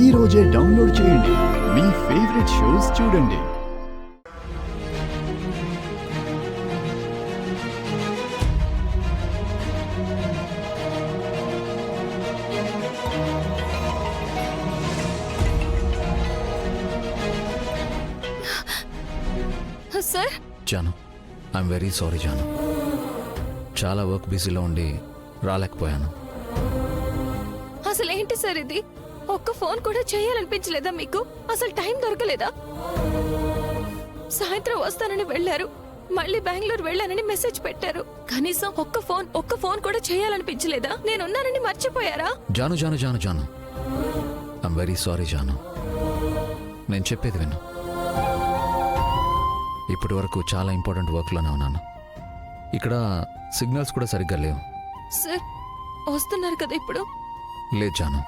ఈ రోజే డౌన్లోడ్ చేయండి. మీ ఫేవరెట్ షోస్ చూడండి. Sir Janu, I'm very sorry Janu. చాలా వర్క్ బిజీలో ఉండి రాలేకపోయాను. అసలు ఏంటి సార్ ఇది? ఒక్క ఫోన్ కూడా చేయాలనిపించలేదా మీకు? అసలు టైం దొరకలేదా? సాయంత్రం వస్తానని వెళ్లారు, మళ్ళీ బెంగళూరు వెళ్ళానని మెసేజ్ పెట్టారు. కనీసం ఒక్క ఫోన్ కూడా చేయాలనిపించలేదా? నేనున్నానని మర్చిపోయారా? Janu Janu Janu Janu, I'm very sorry Janu. నేను చెప్పేది విను. ఇప్పటి వరకు చాలా ఇంపార్టెంట్ వర్క్లోనే ఉన్నాను. ఇక్కడ సిగ్నల్స్ కూడా సరిగ్గా లేవు. సార్ వస్తున్నారు కదా ఇప్పుడు? లేదు జాను,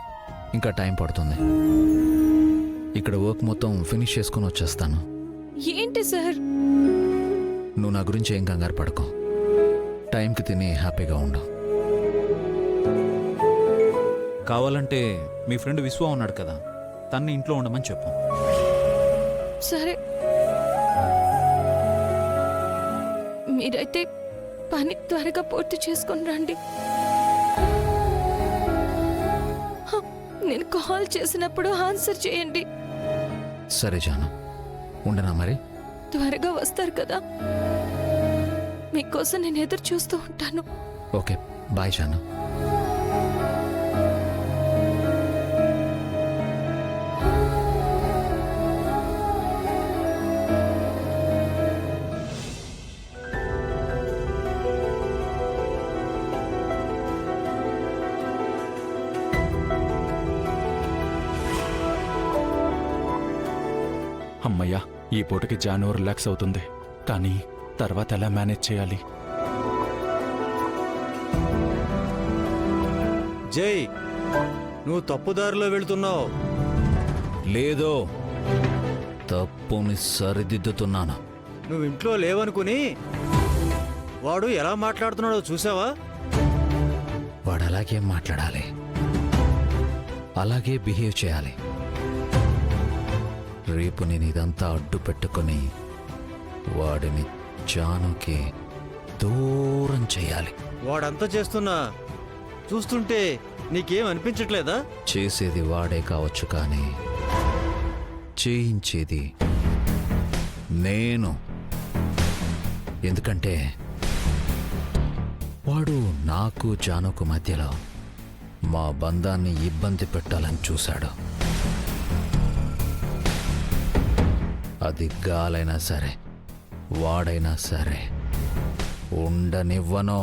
ఇంకా టైం పడుతుంది. ఇక్కడ వర్క్ మొత్తం ఫినిష్ చేసుకుని వచ్చేస్తాను. ఏంటి సార్? నువ్వు నా గురించి ఏం కంగారు పడకు. టైంకి తిని హ్యాపీగా ఉండు. కావాలంటే మీ ఫ్రెండ్ విశ్వ ఉన్నాడు కదా, తన్ని ఇంట్లో ఉండమని చెప్పు. సరే, మీరైతే పని త్వరగా పూర్తి చేసుకుని రండి. నేను కాల్ చేసినప్పుడు ఆన్సర్ చేయండి. సరే జాను, ఉండనా మరి? త్వరగా వస్తారు కదా, మీకోసం నేను ఎదురు చూస్తూ ఉంటాను. Okay, bye Janu. అమ్మయ్యా, ఈ పూటకి జాను రిలాక్స్ అవుతుంది. కానీ తర్వాత ఎలా మేనేజ్ చేయాలి? జై, నువ్వు తప్పుదారిలో వెళుతున్నావు. లేదో, తప్పుని సరిదిద్దుతున్నాను. నువ్వు ఇంట్లో లేవనుకుని వాడు ఎలా మాట్లాడుతున్నాడో చూసావా? వాడు అలాగే మాట్లాడాలి, అలాగే బిహేవ్ చేయాలి. రేపు నేను ఇదంతా అడ్డు పెట్టుకుని వాడిని జానుకి దూరం చేయాలి. వాడంతా చేస్తున్నా చూస్తుంటే నీకేం అనిపించట్లేదా? చేసేది వాడే కావచ్చు, కానీ చేయించేది నేను. ఎందుకంటే వాడు నాకు జానుకు మధ్యలో మా బంధాన్ని ఇబ్బంది పెట్టాలని చూశాడు. అది గాలైనా సరే, వాడైనా సరే ఉండనివ్వను.